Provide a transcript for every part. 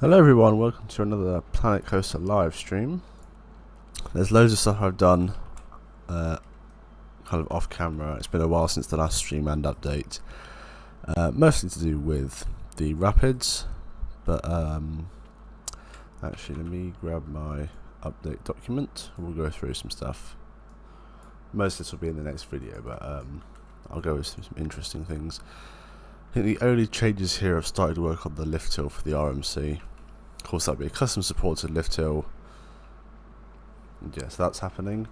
Hello everyone, welcome to another Planet Coaster live stream. There's loads of stuff I've done kind of off camera. It's been a while since the last stream and update. Mostly to do with the rapids, but actually let me grab my update document and we'll go through some stuff. Most of this will be in the next video, but I'll go through some interesting things. I think the only changes here have started to work on the lift hill for the RMC. Of course, that'll be a custom supported lift hill. Yes, that's happening.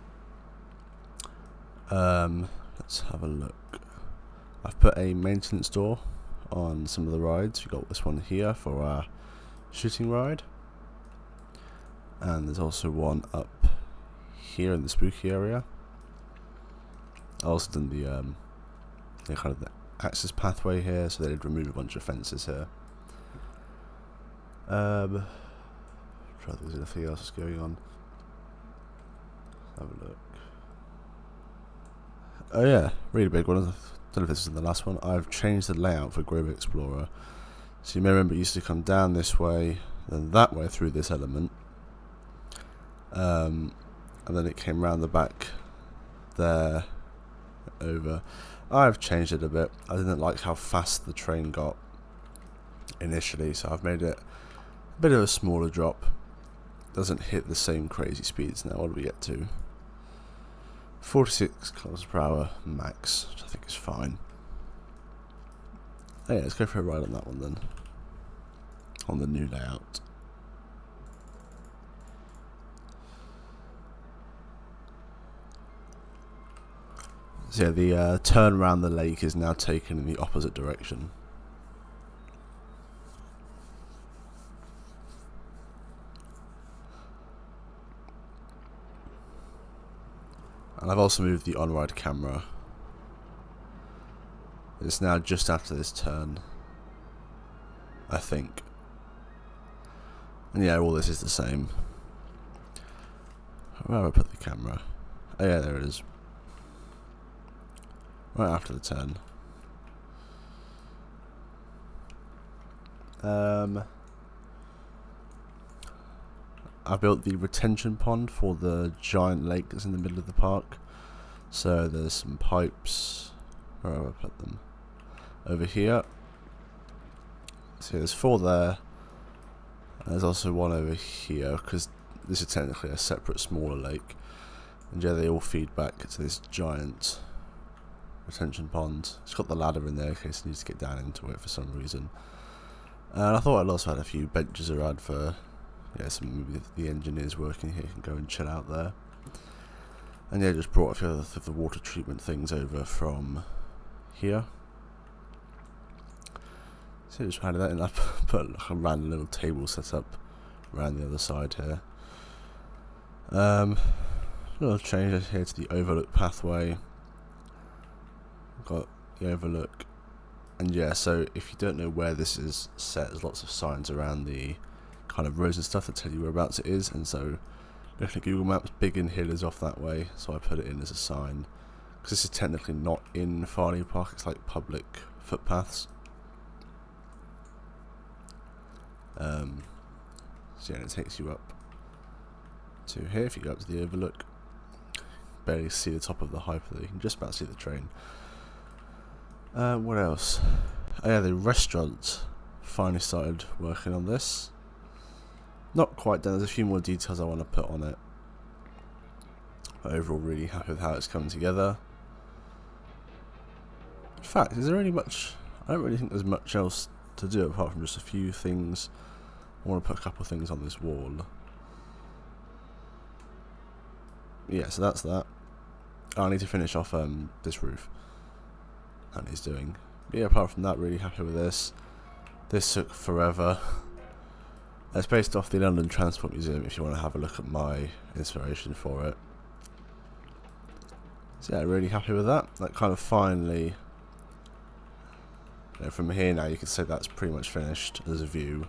Let's have a look. I've put a maintenance door on some of the rides. We've got this one here for our shooting ride, and there's also one up here in the spooky area. I also done the kind of the access pathway here, so they'd remove a bunch of fences here. Try if there's anything else going on. Have a look. Oh yeah, really big one. I don't know if this is in the last one. I've changed the layout for Grove Explorer. So you may remember it used to come down this way, then that way through this element, and then it came round the back there over. I've changed it a bit. I didn't like how fast the train got initially, so I've made it a bit of a smaller drop. Doesn't hit the same crazy speeds now. What do we get to? 46 kilometers per hour max, which I think is fine. Oh yeah, let's go for a ride on that one then. On the new layout. So yeah, the turn around the lake is now taken in the opposite direction. And I've also moved the on-ride camera. It's now just after this turn, I think. And yeah, all this is the same. Where have I put the camera? Oh yeah, there it is. Right after the turn. I built the retention pond for the giant lake that's in the middle of the park. So there's some pipes. Where have I put them? Over here. So there's 4 there. And there's also one over here, because this is technically a separate smaller lake. And yeah, they all feed back to this giant retention pond. It's got the ladder in there in case it needs to get down into it for some reason. And I thought I'd also had a few benches around for some maybe the engineers working here can go and chill out there. And yeah, just brought a few of the water treatment things over from here. So just added that in. I put like a random little table set up around the other side here. Little change here to the overlook pathway. Got the overlook, and yeah, so if you don't know where this is set, there's lots of signs around the kind of roads and stuff that tell you whereabouts it is. And so looking at Google Maps, Biggin Hill is off that way, so I put it in as a sign, because this is technically not in Farley Park, it's like public footpaths. So yeah, it takes you up to here. If you go up to the overlook, barely see the top of the Hyper, you can just about see the train. What else? Oh yeah, the restaurant finally started working on this. Not quite done, there's a few more details I want to put on it. But overall, really happy with how it's coming together. In fact, is there really much? I don't really think there's much else to do apart from just a few things. I want to put a couple of things on this wall. Yeah, so that's that. Oh, I need to finish off this roof. And he's doing. But yeah, apart from that, really happy with this. This took forever. It's based off the London Transport Museum if you want to have a look at my inspiration for it. So yeah, really happy with that. That kind of finally, from here now you can say that's pretty much finished as a view.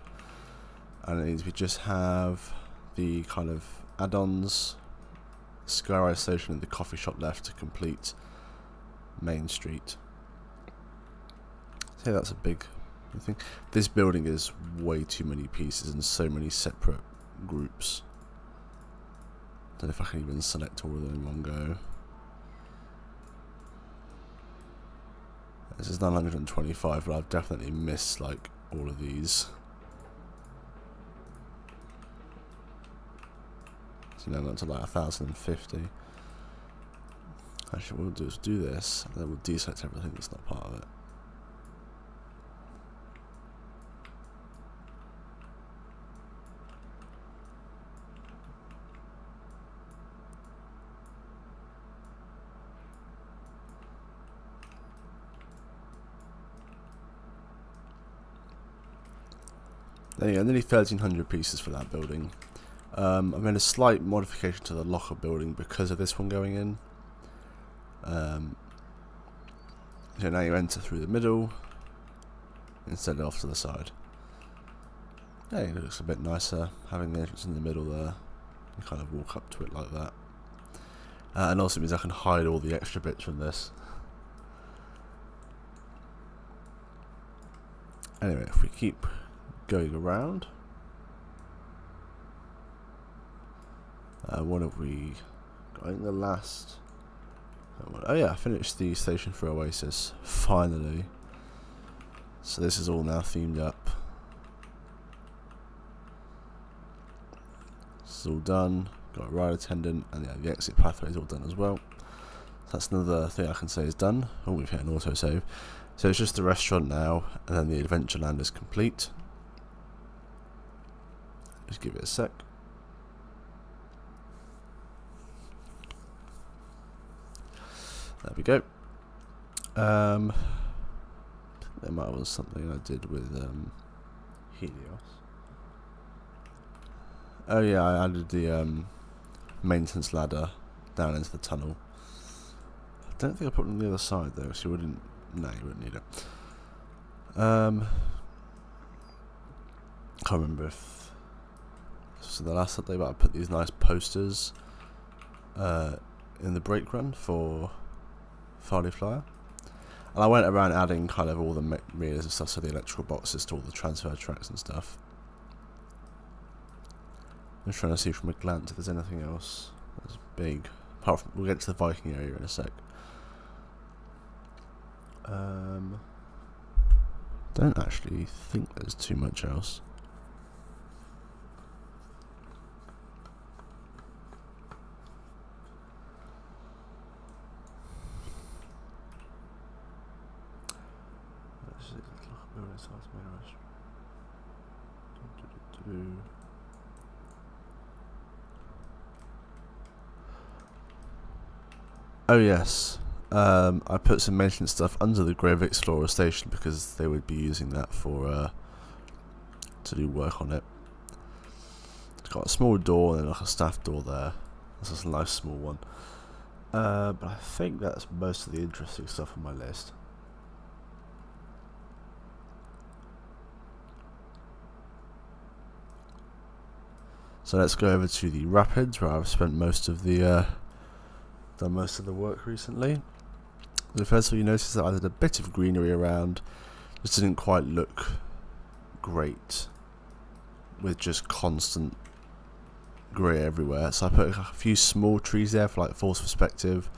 And it means we just have the kind of add-ons, Skyrise Station and the coffee shop left to complete Main Street. So yeah, that's a big I think this building is way too many pieces and so many separate groups. Don't know if I can even select all of them in one go. This is 925, but I've definitely missed like all of these. So now I'm up to like 1,050. Actually, what we'll do is do this, and then we'll deselect everything that's not part of it. There you go, nearly 1,300 pieces for that building. I've made a slight modification to the locker building because of this one going in. So now you enter through the middle instead of off to the side. Yeah, it looks a bit nicer having the entrance in the middle there. You kind of walk up to it like that. And also means I can hide all the extra bits from this. Anyway, if we keep going around, what have we got? I think the last. Oh yeah, I finished the station for Oasis finally. So this is all now themed up. This is all done. Got a ride attendant, and yeah, the exit pathway is all done as well. So that's another thing I can say is done. Oh, we've hit an autosave. So it's just the restaurant now, and then the Adventureland is complete. Just give it a sec. There we go. There might have been something I did with Helios. Oh yeah, I added the maintenance ladder down into the tunnel. I don't think I put it on the other side though, so you wouldn't. No, you wouldn't need it. Can't remember if this was the last update, but I put these nice posters in the brake run for Farley Flyer, and I went around adding kind of all the mirrors and stuff, so the electrical boxes to all the transfer tracks and stuff. I'm trying to see from a glance if there's anything else that's big. Apart from, we'll get to the Viking area in a sec. Don't actually think there's too much else. Oh yes, I put some maintenance stuff under the Grave Explorer station because they would be using that for to do work on it. It's got a small door and then like a staff door there. This is a nice small one. But I think that's most of the interesting stuff on my list. So let's go over to the Rapids, where I've spent most of the done most of the work recently. The first of all, you notice that I did a bit of greenery around. Just didn't quite look great with just constant grey everywhere. So I put a few small trees there for like false perspective,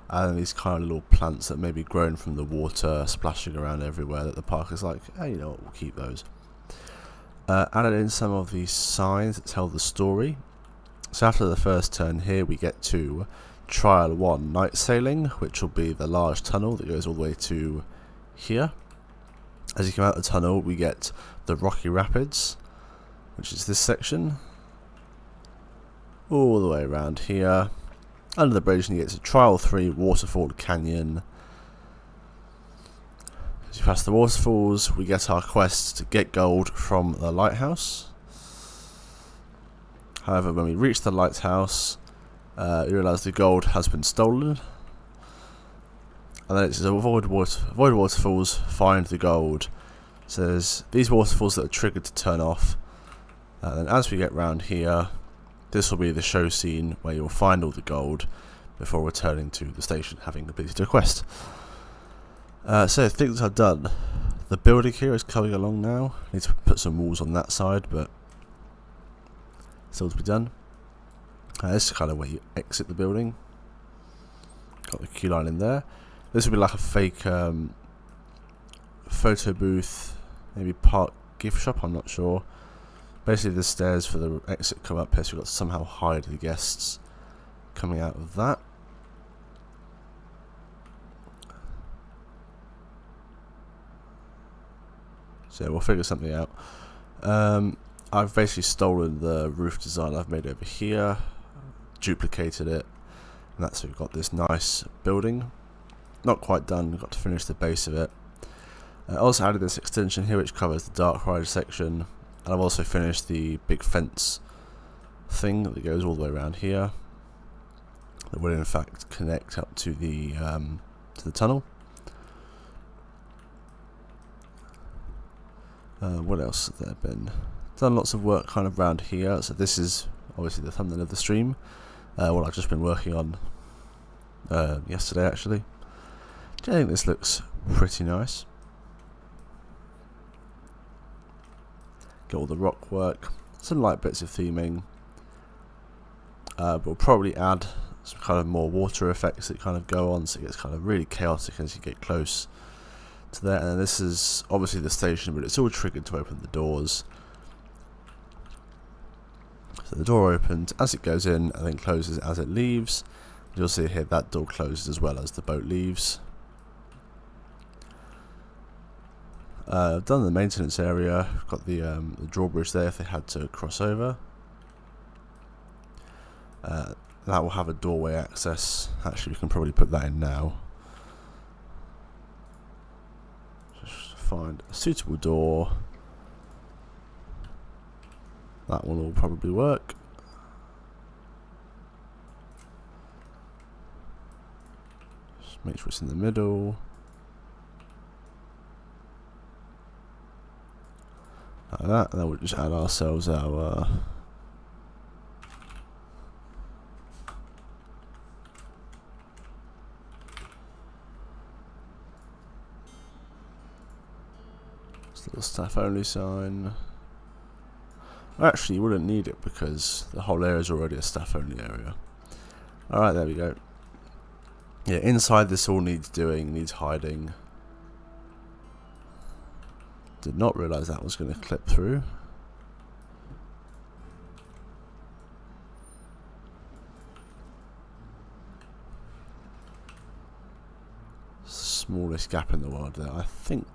and these kind of little plants that may be grown from the water splashing around everywhere that the park is like, hey, you know what, we'll keep those. Added in some of these signs that tell the story. So after the first turn here, we get to Trial 1 Night Sailing, which will be the large tunnel that goes all the way to here. As you come out of the tunnel, we get the Rocky Rapids, which is this section, all the way around here. Under the bridge, and you get to Trial 3 Waterfall Canyon. As you pass the waterfalls, we get our quest to get gold from the lighthouse. However, when we reach the lighthouse, you realise the gold has been stolen. And then it says avoid waterfalls, find the gold. So there's these waterfalls that are triggered to turn off. And then as we get round here, this will be the show scene where you'll find all the gold before returning to the station, having completed your quest. So things are done. The building here is coming along now. Need to put some walls on that side, but still to be done. This is kind of where you exit the building. Got the queue line in there. This would be like a fake photo booth, maybe park gift shop, I'm not sure. Basically the stairs for the exit come up here, so we've got to somehow hide the guests coming out of that. So we'll figure something out. I've basically stolen the roof design I've made over here, duplicated it, and that's how we've got this nice building. Not quite done, we've got to finish the base of it. I also added this extension here which covers the dark ride section, and I've also finished the big fence thing that goes all the way around here that will in fact connect up to the tunnel. What else has there been? Done lots of work kind of around here. So this is obviously the thumbnail of the stream. What I've just been working on yesterday actually. I think this looks pretty nice. Got all the rock work, some light bits of theming. But we'll probably add some kind of more water effects that kind of go on, so it gets kind of really chaotic as you get close to there. And then this is obviously the station, but it's all triggered to open the doors. So the door opens as it goes in and then closes as it leaves. You'll see here that door closes as well as the boat leaves. I've done the maintenance area. I've got the drawbridge there if they had to cross over. That will have a doorway access. Actually, we can probably put that in now. Just find a suitable door. That one will probably work. Just make sure it's in the middle. Like that, and then we'll just add ourselves our little staff only sign. Actually, you wouldn't need it because the whole area is already a staff only area. Alright, there we go. Yeah, inside this all needs doing, needs hiding. Did not realise that was going to clip through. Smallest gap in the world there, I think.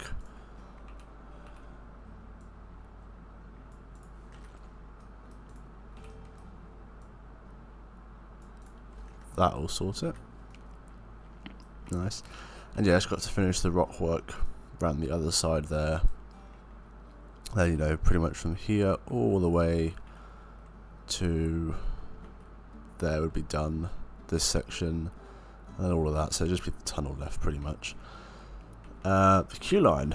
That'll sort it. Nice. And yeah, I just got to finish the rock work around the other side there. You know, pretty much from here all the way to there would be done. This section and all of that. So just be the tunnel left pretty much. The queue line.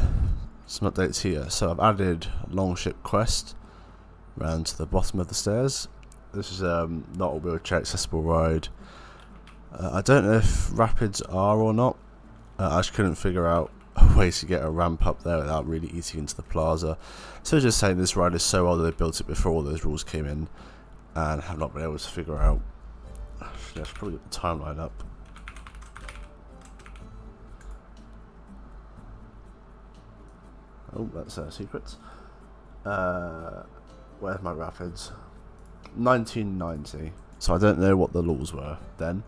Some updates here. So I've added Longship Quest around to the bottom of the stairs. This is not a wheelchair accessible ride. I don't know if rapids are or not. I just couldn't figure out a way to get a ramp up there without really eating into the plaza. So just saying this ride is so old that they built it before all those rules came in and have not been able to figure out. Actually, I should probably get the timeline up. Oh, that's a secret. Where's my rapids? 1990. So I don't know what the laws were then.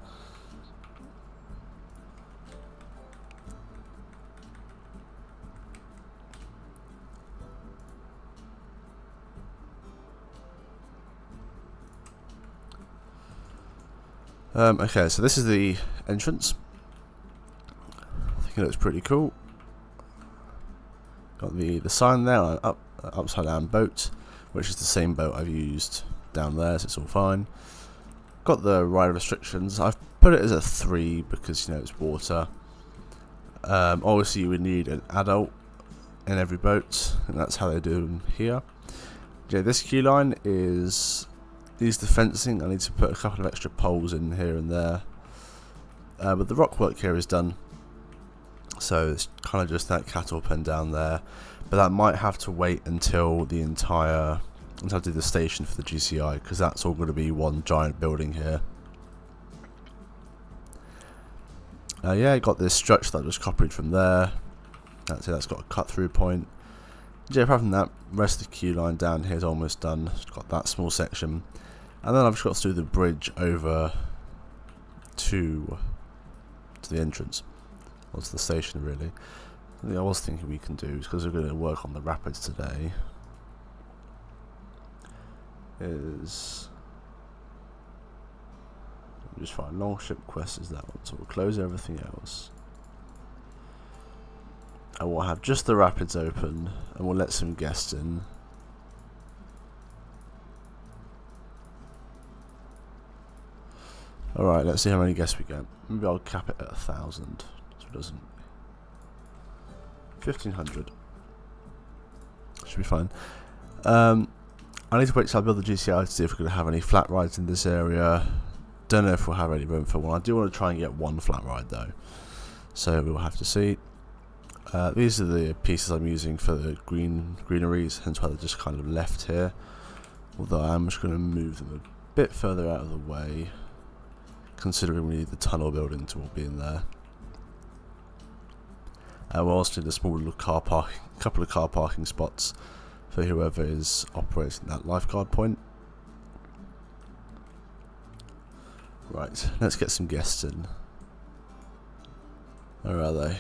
Okay, so this is the entrance. I think it looks pretty cool. Got the sign there on an upside down boat, which is the same boat I've used down there, so it's all fine. Got the ride restrictions. I've put it as a 3 because, you know, it's water. Obviously you would need an adult in every boat, and that's how they do them here. Yeah, this queue line needs the fencing. I need to put a couple of extra poles in here and there. But the rock work here is done. So it's kind of just that cattle pen down there, but that might have to wait until until I do the station for the GCI, because that's all going to be one giant building here. Yeah, I got this structure that I just copied from there. That's it, that's got a cut through point. Yeah, apart from that, rest of the queue line down here is almost done. It's got that small section. And then I've just got to do the bridge over to the entrance. Or to the station, really. I was thinking we can do, because we're going to work on the rapids today, is just find Longship Quest is that one, so we'll close everything else. And we'll have just the rapids open, and we'll let some guests in. Alright, let's see how many guests we get. Maybe I'll cap it at 1,000, so it doesn't. 1,500. Should be fine. I need to wait till I build the GCI to see if we're going to have any flat rides in this area. Don't know if we'll have any room for one. I do want to try and get one flat ride though, so we'll have to see. These are the pieces I'm using for the greeneries, hence why they're just kind of left here. Although I'm just going to move them a bit further out of the way, considering we need the tunnel building to all be in there. We'll also need a small little couple of car parking spots for whoever is operating that lifeguard point. Right, let's get some guests in. Where are they?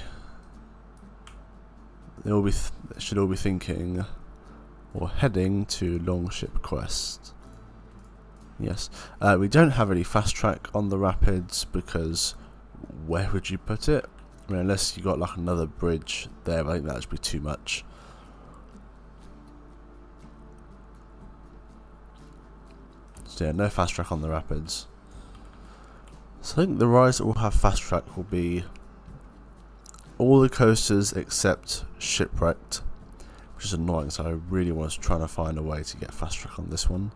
They should all be thinking or heading to Longship Quest. Yes, we don't have any fast track on the rapids because where would you put it? I mean, unless you got like another bridge there, I think that would be too much. So yeah, no fast track on the rapids. So I think the rides that will have fast track will be all the coasters except Shipwrecked, which is annoying, so I really was trying to find a way to get fast track on this one.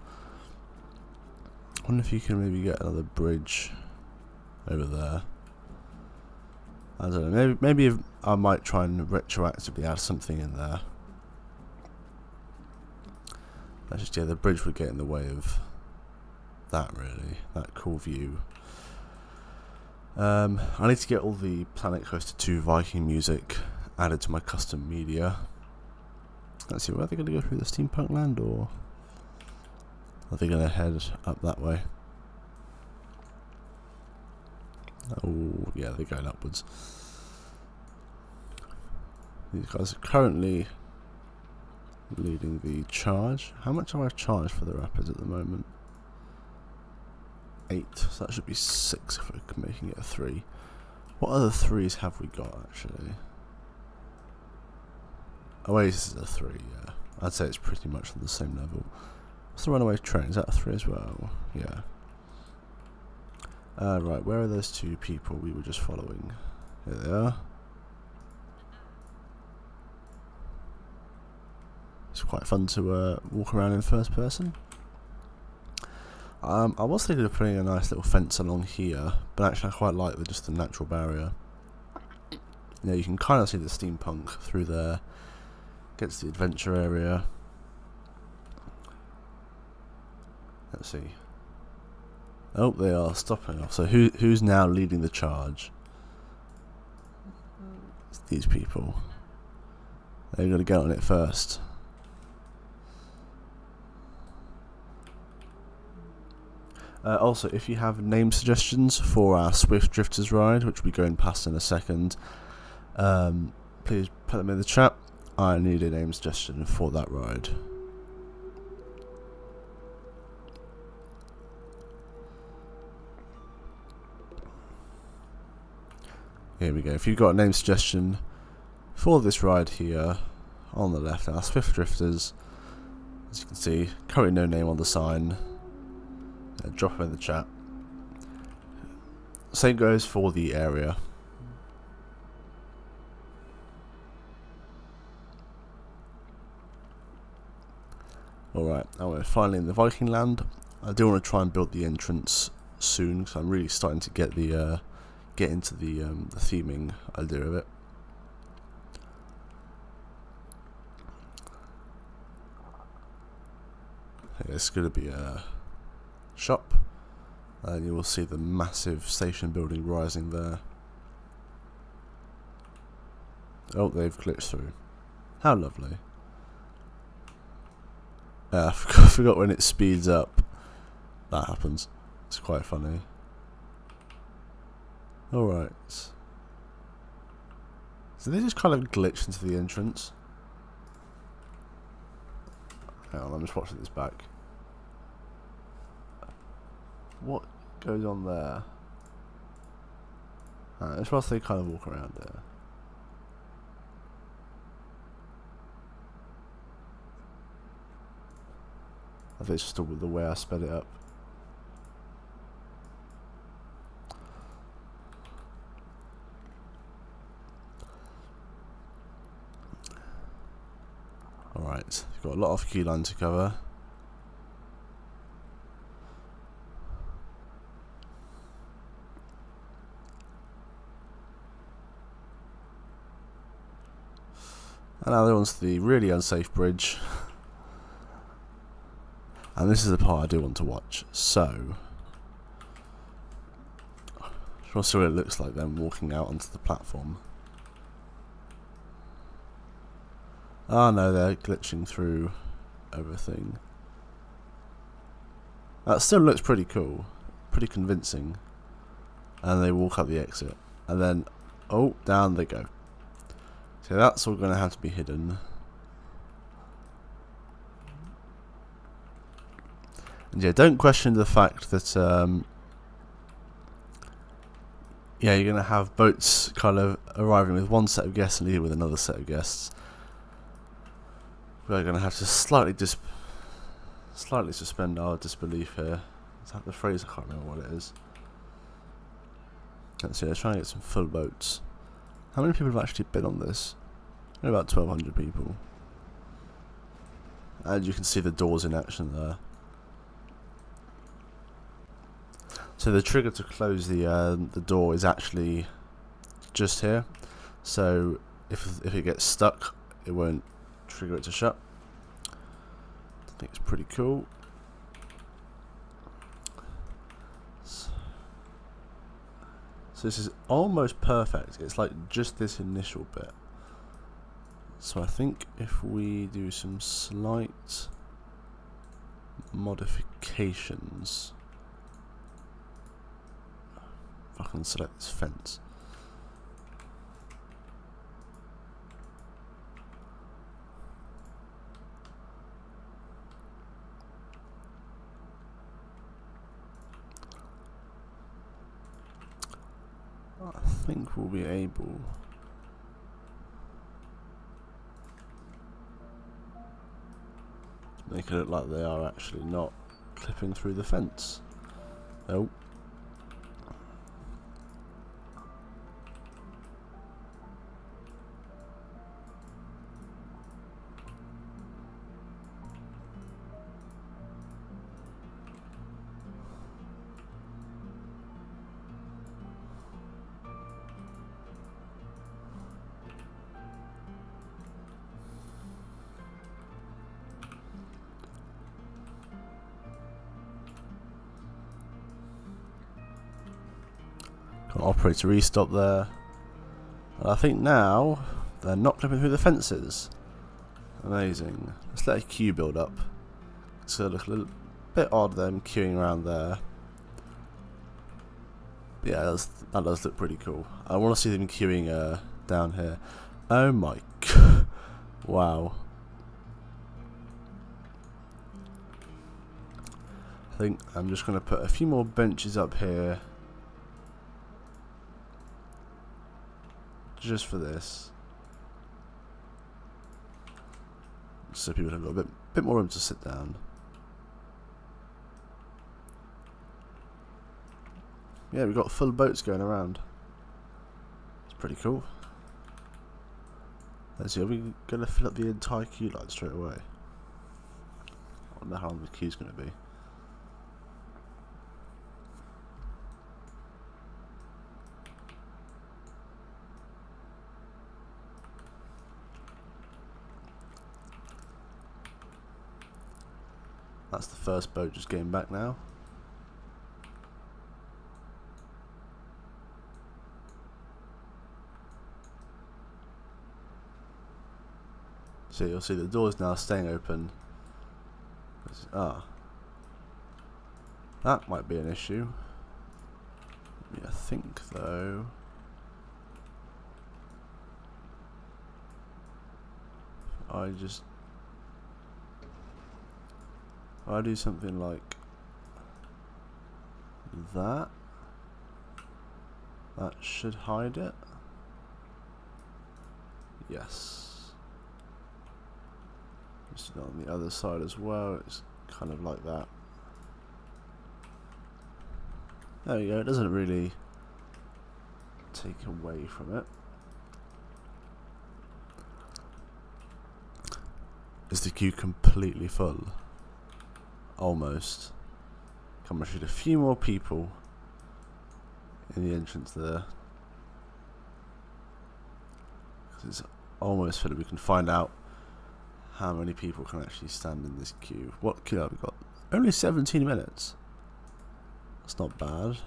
I wonder if you can maybe get another bridge over there. I don't know, maybe I might try and retroactively add something in there. That's just, yeah, the bridge would get in the way of that, really, that cool view. I need to get all the Planet Coaster 2 Viking music added to my custom media. Let's see, where are they going to go through the Steampunk Land, or are they going to head up that way? Oh, yeah, they're going upwards. These guys are currently leading the charge. How much have I charged for the rapids at the moment? 8, so that should be 6 if we're making it a 3. What other 3s have we got, actually? Oasis is a 3, yeah. I'd say it's pretty much on the same level. What's the runaway train? Is that a 3 as well? Yeah. Right, where are those two people we were just following? Here they are. It's quite fun to walk around in first person. I was thinking of putting a nice little fence along here, but actually I quite like just the natural barrier. Yeah, you can kind of see the steampunk through there. Gets the adventure area. Let's see. Oh, they are stopping off. So who's now leading the charge? It's these people. They're going to get on it first. Also, if you have name suggestions for our Swift Drifters ride, which we'll be going past in a second, please put them in the chat. I need a name suggestion for that ride. Here we go. If you've got a name suggestion for this ride here, on the left, our Swift Drifters, as you can see, currently no name on the sign. Drop them in the chat. Same goes for the area. Alright, now we're finally in the Viking Land. I do want to try and build the entrance soon, because I'm really starting to get the get into the theming idea of it. It's going to be a shop, and you will see the massive station building rising there. Oh, they've glitched through. How lovely. I forgot when it speeds up. That happens. It's quite funny. Alright. So they just kind of glitched into the entrance. Hang on, I'm just watching this back. What goes on there? It's whilst they kind of walk around there. I think it's just the way I sped it up. Alright, we've got a lot of queue line to cover. And now they're onto the really unsafe bridge. And this is the part I do want to watch. So, I'll see what it looks like then walking out onto the platform. Oh no, they're glitching through everything. That still looks pretty cool, pretty convincing. And they walk up the exit, and then, oh, down they go. So that's all going to have to be hidden. And yeah, don't question the fact that yeah, you're going to have boats kind of arriving with one set of guests and leaving with another set of guests. We're going to have to slightly suspend our disbelief here. Is that the phrase? I can't remember what it is. Let's see, let's try and get some full boats. How many people have actually been on this? Only about 1,200 people. And you can see the doors in action there. So the trigger to close the door is actually just here. So if it gets stuck, it won't trigger it to shut. I think it's pretty cool. So this is almost perfect. It's like just this initial bit. So I think if we do some slight modifications, if I can select this fence. I think we'll be able to make it look like they are actually not clipping through the fence. Oh. Got operator restop there. And I think now they're not clipping through the fences. Amazing. Let's let a queue build up. It's gonna look a little bit odd them queuing around there. But yeah, that does look pretty cool. I want to see them queuing down here. Oh my god. Wow. I think I'm just going to put a few more benches up here. Just for this. So people have got a bit more room to sit down. Yeah, we've got full boats going around. It's pretty cool. Let's see, are we going to fill up the entire queue line straight away? I wonder how long the queue's going to be. That's the first boat just getting back now. So you'll see the door's now staying open. That might be an issue. I think though. I do something like that. That should hide it. Yes. Just on the other side as well. It's kind of like that. There we go. It doesn't really take away from it. Is the queue completely full? Almost. Come on, shoot a few more people in the entrance there. It's almost full. We can find out how many people can actually stand in this queue. What queue have we got? Only 17 minutes. That's not bad.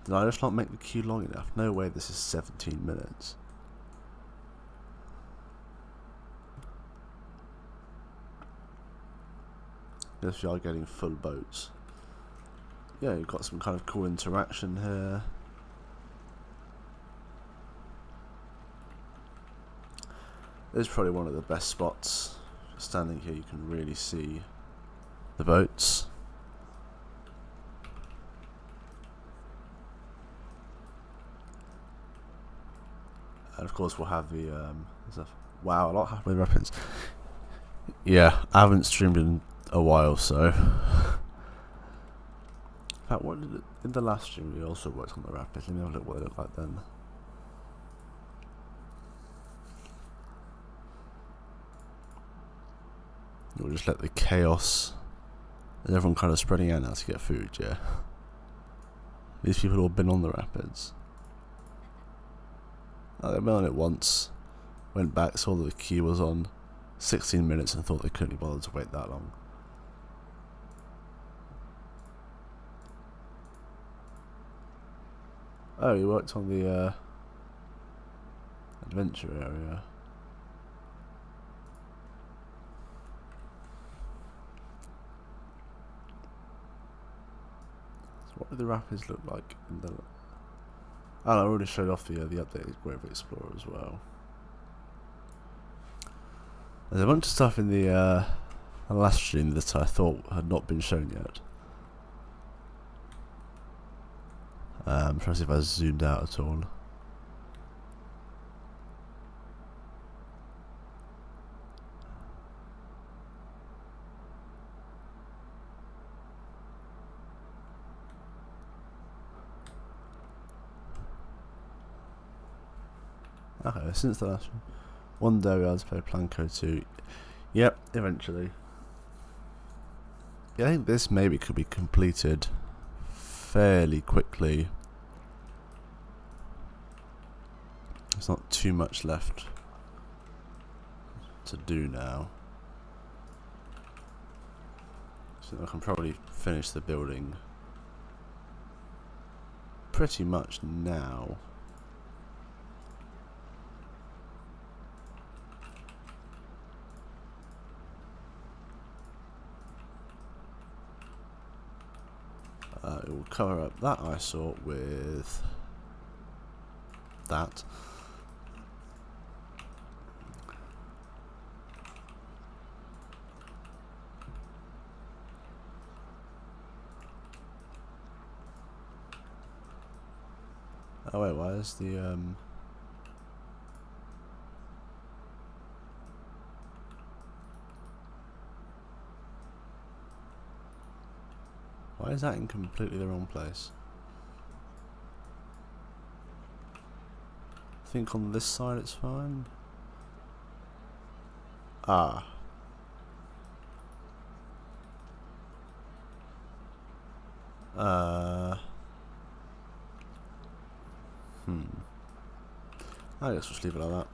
Did I just not make the queue long enough? No way this is 17 minutes. Guess we are getting full boats. Yeah, you've got some kind of cool interaction here. This is probably one of the best spots. Standing here you can really see the boats. And of course we'll have the wow, a lot happening with Rapids. Yeah, I haven't streamed in a while, so in fact, what did it, in the last stream we also worked on the Rapids. Let me have a look what it looked like then. We'll just let the chaos. Is everyone kind of spreading out now to get food? Yeah. These people all been on the Rapids. Oh, they've been on it once. Went back, saw that the queue was on 16 minutes and thought they couldn't be bothered to wait that long. Oh, he worked on the adventure area. So what do the Rapids look like in the... Oh, I already showed off the updated Grove Explorer as well. There's a bunch of stuff in the last stream that I thought had not been shown yet. I'm trying to see if I zoomed out at all. Okay, since the last one day we had to play Planco 2. Yep, eventually. Yeah, I think this maybe could be completed fairly quickly. There's not too much left to do now. So I can probably finish the building pretty much now. It will cover up that eyesore with that. Oh wait, why is the why is that in completely the wrong place? I think on this side it's fine. Ah. I guess we'll just leave it like that.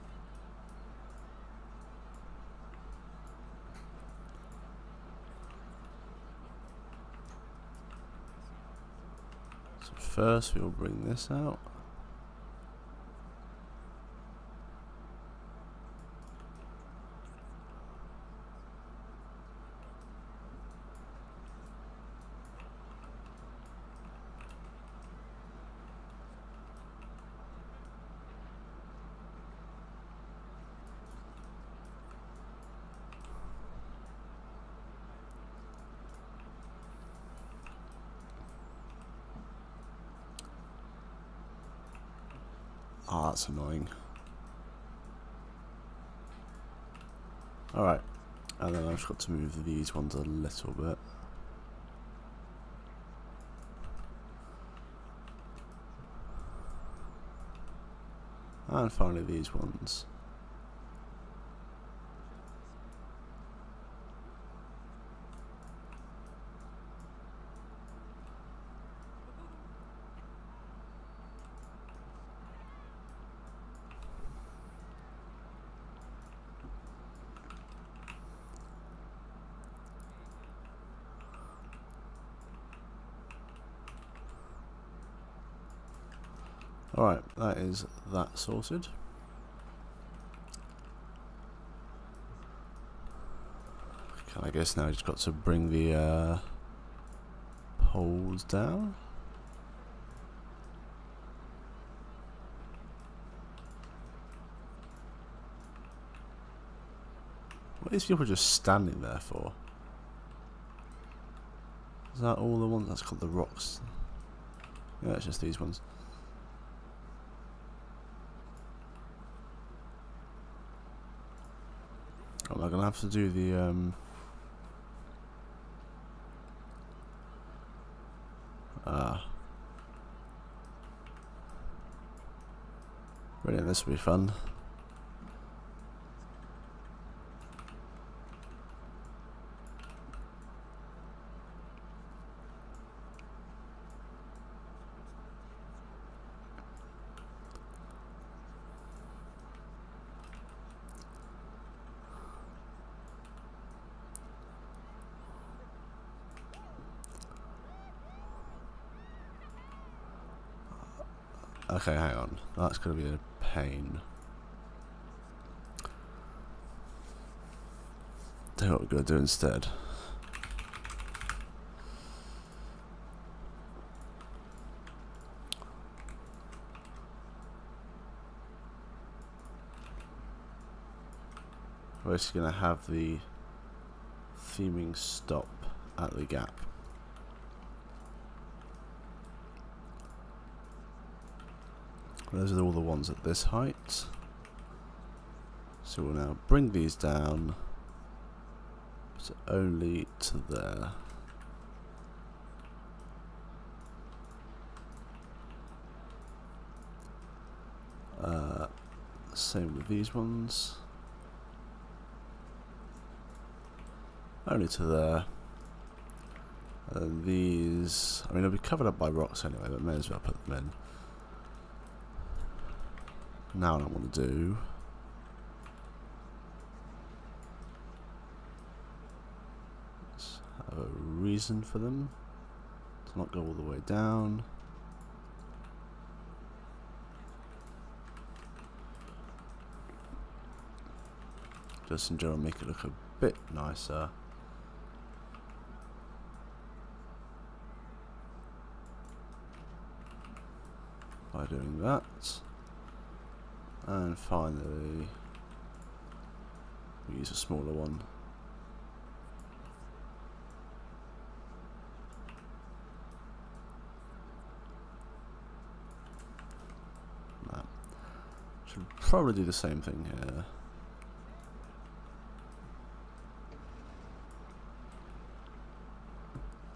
first we'll bring this out. Ah, that's annoying. Alright, and then I've just got to move these ones a little bit. And finally these ones. Alright, that is that sorted. Okay, I guess now I just got to bring the poles down. What are these people just standing there for? Is that all the ones? That's called the rocks. Yeah, it's just these ones. I'm not gonna have to do the brilliant, this will be fun. Okay, hang on. That's going to be a pain. Tell you what we're going to do instead. We're just going to have the theming stop at the gap. Those are all the ones at this height. So we'll now bring these down to only to there. Same with these ones. Only to there. And these, I mean, they'll be covered up by rocks anyway, but may as well put them in. Now what I want to do is have a reason for them to not go all the way down. Just in general make it look a bit nicer. By doing that. And finally, we use a smaller one. That. Should probably do the same thing here.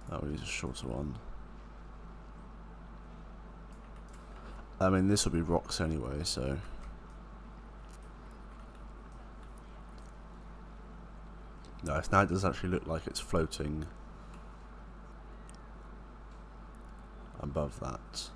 That will use a shorter one. I mean, this will be rocks anyway, so. No, now it does actually look like it's floating above that.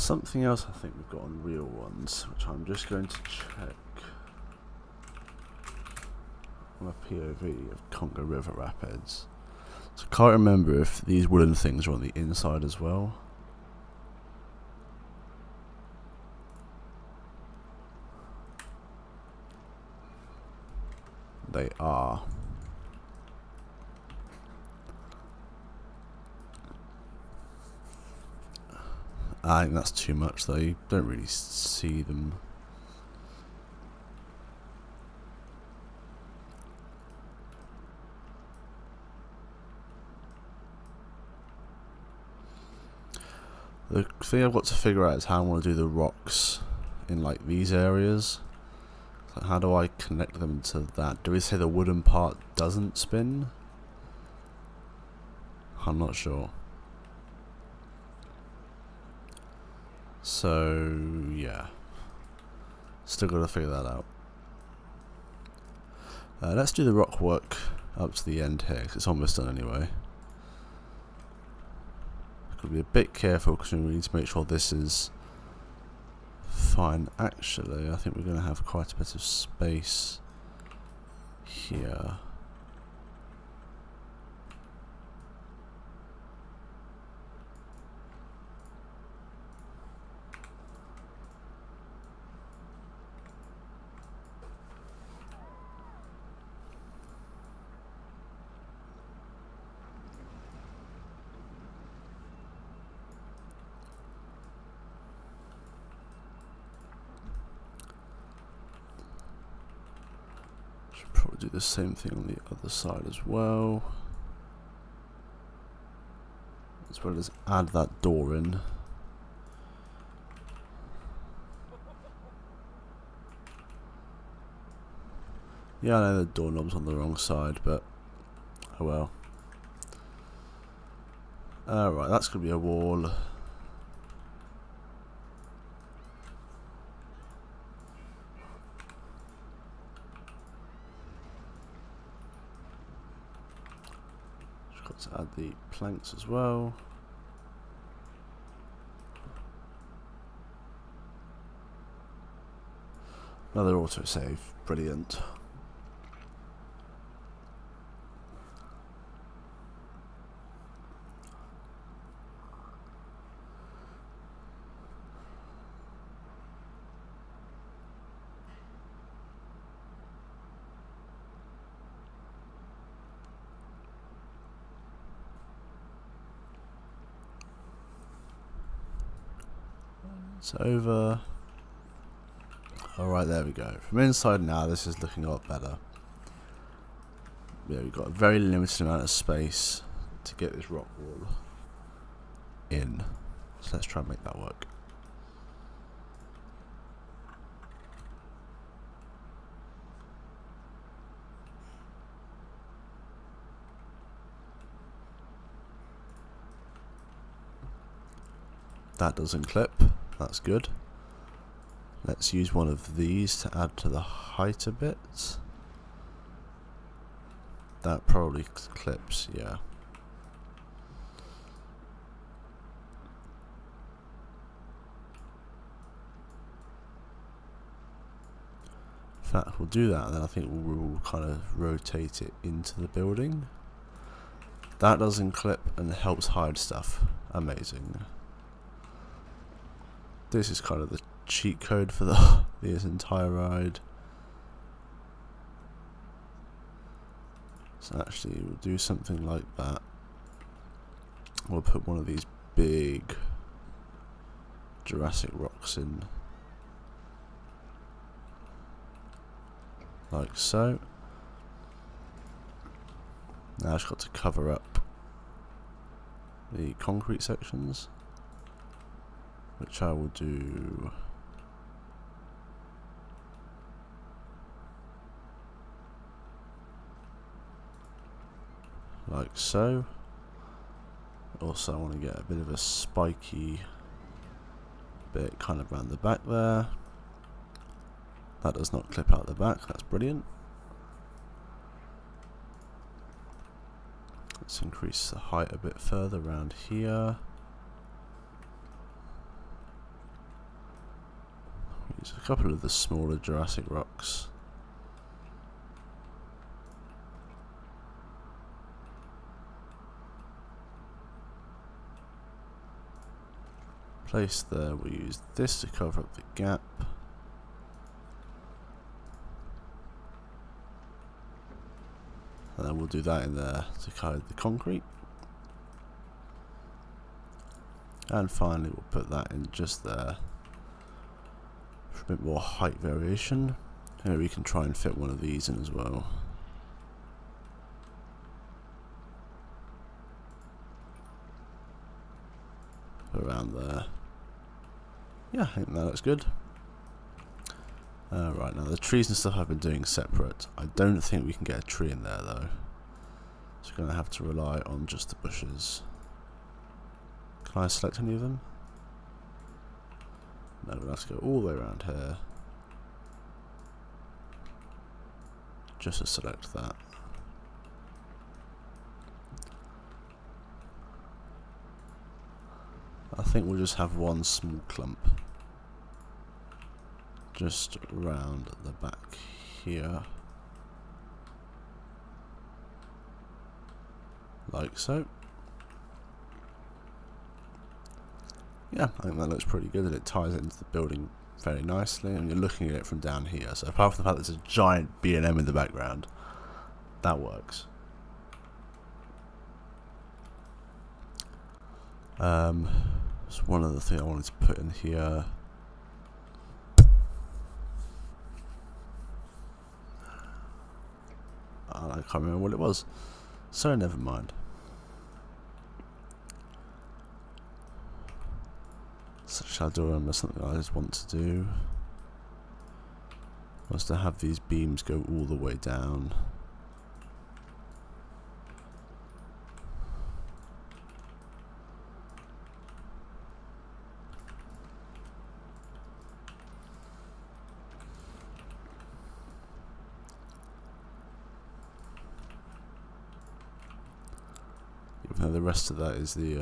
Something else I think we've got on real ones, which I'm just going to check on a POV of Congo River Rapids. So I can't remember if these wooden things are on the inside as well. They are. I think that's too much though, you don't really see them. The thing I've got to figure out is how I want to do the rocks in like these areas. So how do I connect them to that? Do we say the wooden part doesn't spin? I'm not sure. So yeah, still got to figure that out. Let's do the rock work up to the end here, 'cause it's almost done anyway. Gotta be a bit careful because we need to make sure this is fine. Actually, I think we're going to have quite a bit of space here. Should probably do the same thing on the other side as well. As well as add that door in. Yeah, I know the doorknob's on the wrong side, but oh well. Alright, that's going to be a wall. Just got to add the planks as well. Another autosave, brilliant. It's over. Alright, there we go. From inside now, this is looking a lot better. Yeah, we've got a very limited amount of space to get this rock wall in. So let's try and make that work. That doesn't clip. That's good. Let's use one of these to add to the height a bit. That probably clips, yeah. In fact, we'll do that and then I think we'll kind of rotate it into the building. That doesn't clip and helps hide stuff. Amazing. This is kind of the cheat code for this entire ride. So actually we'll do something like that. We'll put one of these big Jurassic rocks in. Like so. Now I've just got to cover up the concrete sections, which I will do like so. Also I want to get a bit of a spiky bit kind of around the back there. That does not clip out the back, that's brilliant. Let's increase the height a bit further around here. Use a couple of the smaller Jurassic rocks. Place there, we'll use this to cover up the gap. And then we'll do that in there to hide the concrete. And finally we'll put that in just there for a bit more height variation. And we can try and fit one of these in as well. Around there. Yeah, I think that looks good. Right, now the trees and stuff I've been doing separate. I don't think we can get a tree in there though. So we're going to have to rely on just the bushes. Can I select any of them? No, we'll have to go all the way around here. Just to select that. I think we'll just have one small clump. Just round the back here. Like so. Yeah, I think that looks pretty good and it ties it into the building very nicely, and you're looking at it from down here, so apart from the fact that there's a giant B&M in the background, that works. There's one other thing I wanted to put in here. I can't remember what it was, so never mind. So I do remember something I just want to do was to have these beams go all the way down. Even though the rest of that is the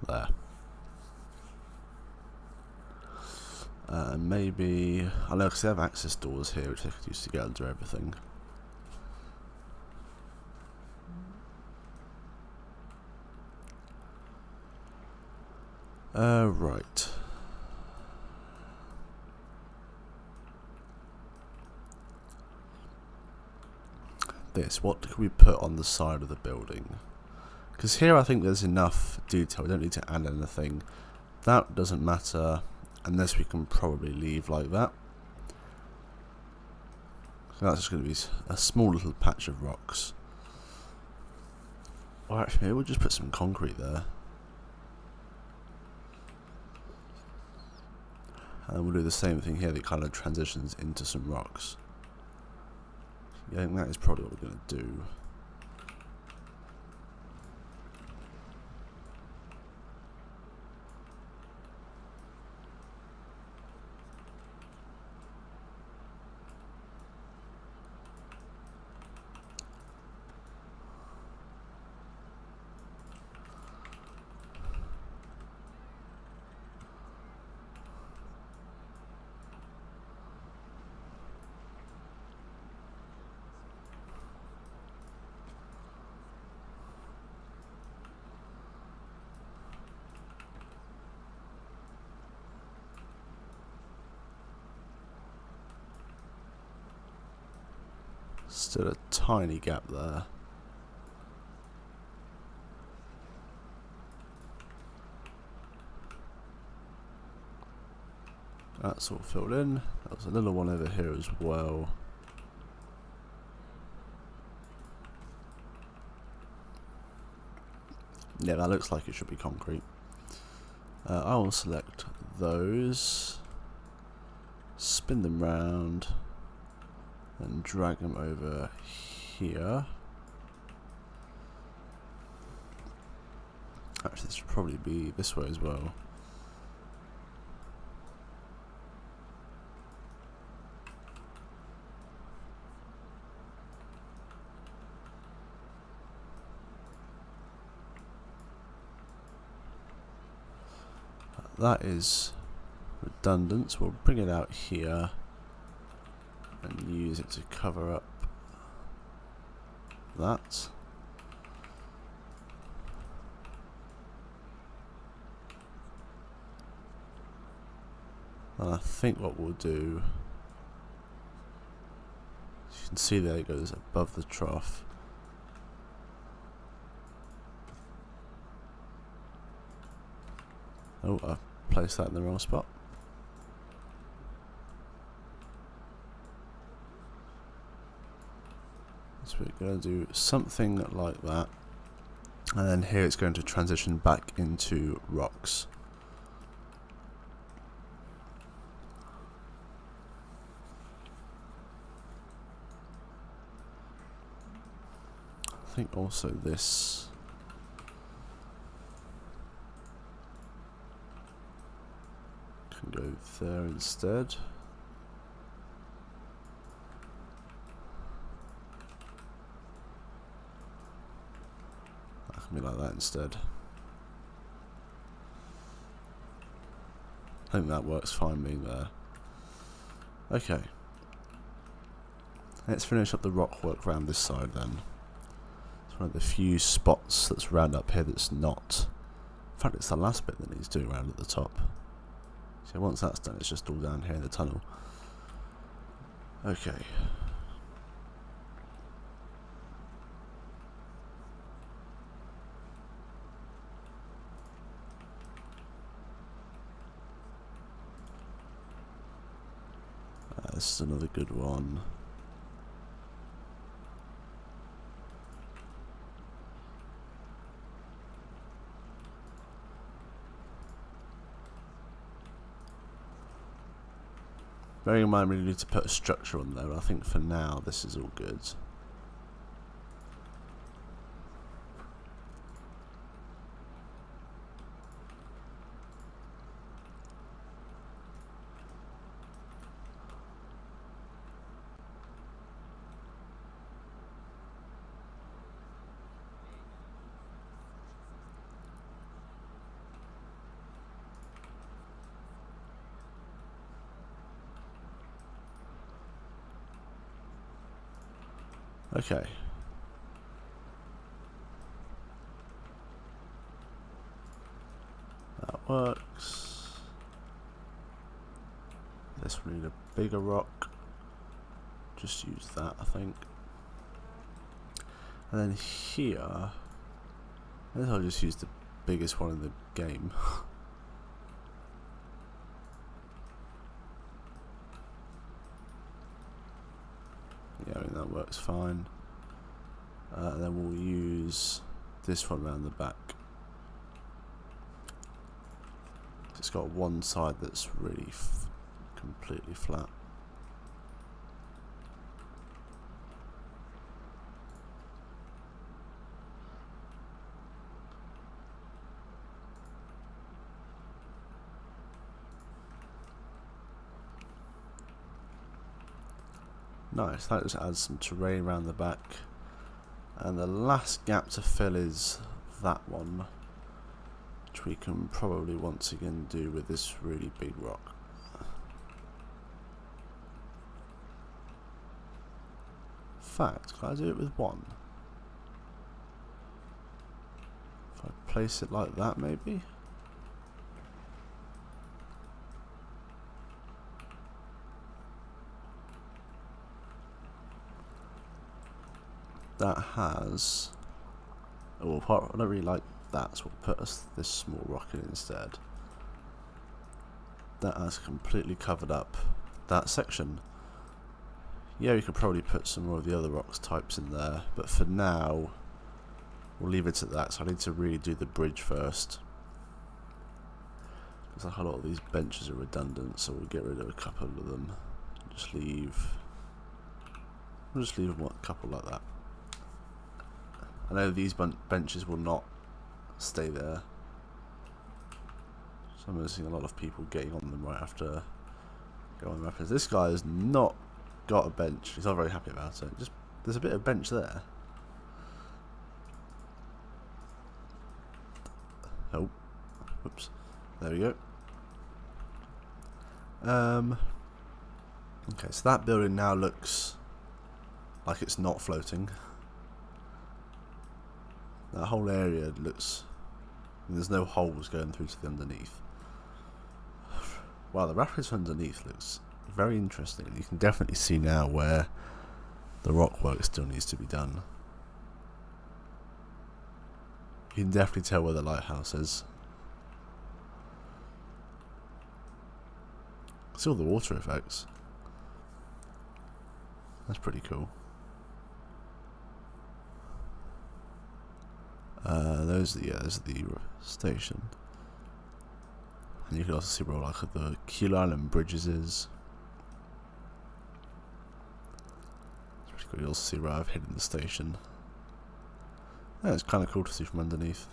there. Maybe I know because they have access doors here, which they could use to get under everything. Right. What can we put on the side of the building? Because here I think there's enough detail, we don't need to add anything. That doesn't matter, unless we can probably leave like that. So that's just going to be a small little patch of rocks. Or actually, maybe we'll just put some concrete there. And we'll do the same thing here that kind of transitions into some rocks. Yeah, I think that is probably what we're going to do. Still a tiny gap there. That's all filled in. There's a little one over here as well. Yeah, that looks like it should be concrete. I will select those, spin them round, and drag them over here. Actually, this should probably be this way as well. that is redundant, so we'll bring it out here and use it to cover up that. And I think what we'll do, as you can see there it goes above the trough. Oh, I placed that in the wrong spot. So we're going to do something like that, and then here it's going to transition back into rocks. I think also this can go there instead. That can be like that instead. I think that works fine being there. Okay. Let's finish up the rock work around this side then. It's one of the few spots that's round up here that's not. In fact, it's the last bit that needs doing around at the top. So once that's done, it's just all down here in the tunnel. Okay. This is another good one. Bearing in mind we need to put a structure on there, but I think for now this is all good. Okay. That works. This will need a bigger rock. Just use that, I think. And then here, I think I'll just use the biggest one in the game. Yeah, I mean that works fine. And then we'll use this one around the back. It's got one side that's really completely flat. Nice, that just adds some terrain around the back. And the last gap to fill is that one, which we can probably once again do with this really big rock. In fact, can I do it with one? If I place it like that maybe? That has, oh, I don't really like that, so we'll put this small rock in instead. That has completely covered up that section. Yeah, we could probably put some more of the other rocks types in there, but for now we'll leave it at that. So I need to really do the bridge first. Looks like a lot of these benches are redundant, so we'll get rid of a couple of them. We'll just leave a couple like that. I know these benches will not stay there, so I'm noticing a lot of people getting on them right after going up. This guy has not got a bench. He's not very happy about it. Just there's a bit of bench there. Oh, whoops. There we go. Okay, so that building now looks like it's not floating. That whole area looks... there's no holes going through to the underneath. Wow, the rapids underneath looks very interesting. You can definitely see now where the rock work still needs to be done. You can definitely tell where the lighthouse is. See all the water effects. That's pretty cool. Those are the station. And you can also see where like the queue line and bridges is. It's pretty cool. You also see where I've hidden the station. Yeah, it's kind of cool to see from underneath.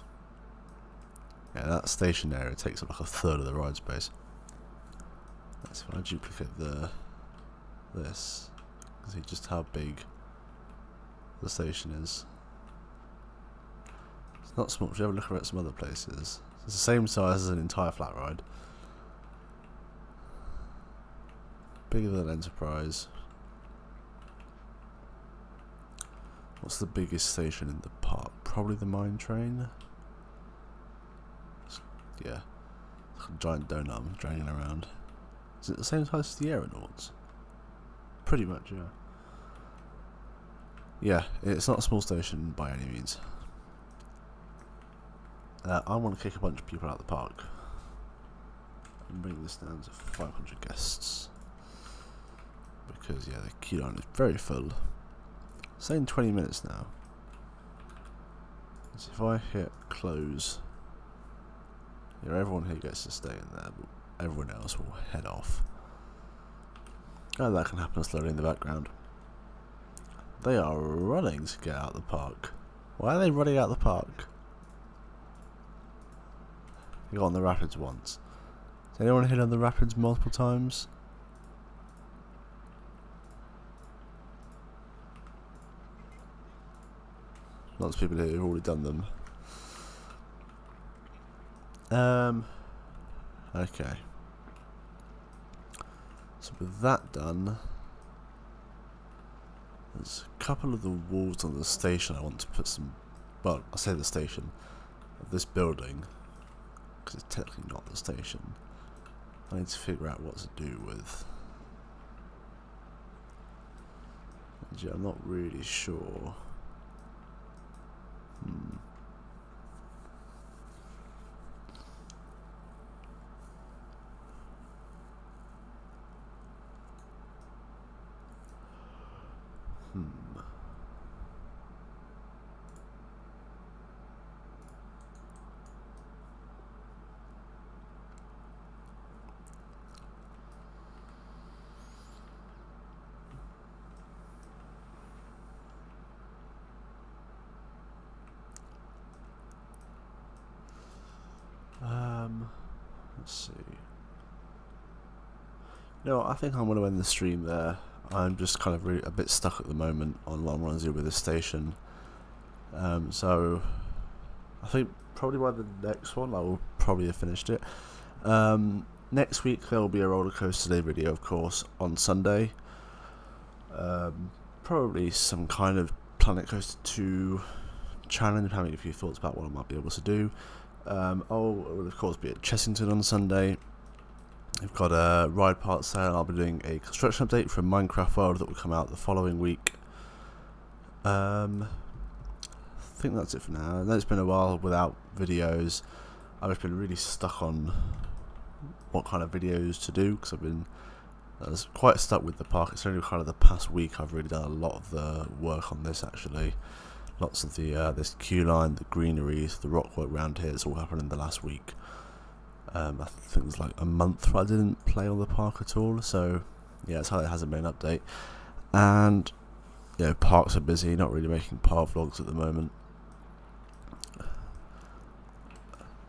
Yeah, that station area takes up like a third of the ride space. That's when I duplicate this. You can see just how big the station is. It's not small. If you ever look at some other places, it's the same size as an entire flat ride. Bigger than Enterprise. What's the biggest station in the park? Probably the mine train. Yeah, it's like a giant donut dragging around. Is it the same size as the Aeronauts? Pretty much, yeah. Yeah, it's not a small station by any means. I want to kick a bunch of people out of the park and bring this down to 500 guests. Because, yeah, the queue line is very full. Saying 20 minutes now. So if I hit close, yeah, everyone here gets to stay in there, but everyone else will head off. And that can happen slowly in the background. They are running to get out of the park. Why are they running out of the park? They got on the rapids once. Has anyone hit on the rapids multiple times? Lots of people here who've already done them. Okay. So with that done, there's a couple of the walls on the station I want to put some, well, I say the station, of this building, because it's technically not the station. I need to figure out what to do with. And yeah, I'm not really sure. Let's see. No, I think I'm going to end the stream there. I'm just kind of really a bit stuck at the moment on what I want to do with this station. So I think probably by the next one I will probably have finished it. Next week there will be a Roller Coaster Day video, of course, on Sunday. Probably some kind of Planet Coaster 2 challenge, having a few thoughts about what I might be able to do. I will of course be at Chessington on Sunday. We've got a ride part sale. I'll be doing a construction update from Minecraft World that will come out the following week. I think that's it for now. I know it's been a while without videos. I've just been really stuck on what kind of videos to do, because I was quite stuck with the park. It's only kind of the past week I've really done a lot of the work on this actually. Lots of the this queue line, the greeneries, the rock work around here, it's all happened in the last week. I think it was like a month I didn't play on the park at all, so yeah, that's how it hasn't been an update. And yeah, parks are busy, not really making park vlogs at the moment.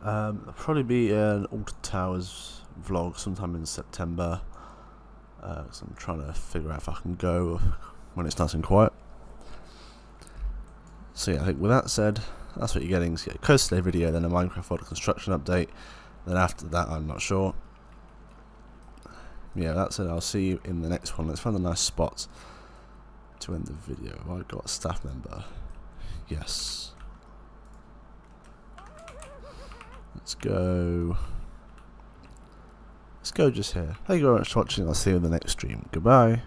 There'll probably be an Alton Towers vlog sometime in September, because I'm trying to figure out if I can go when it's nice and quiet. So yeah, I think with that said, that's what you're getting. So you get a Coaster Day video, then a Minecraft World construction update. Then after that, I'm not sure. yeah, that's it. I'll see you in the next one. Let's find a nice spot to end the video. Have I got a staff member? Yes. Let's go. Let's go just here. Thank you very much for watching. I'll see you in the next stream. Goodbye.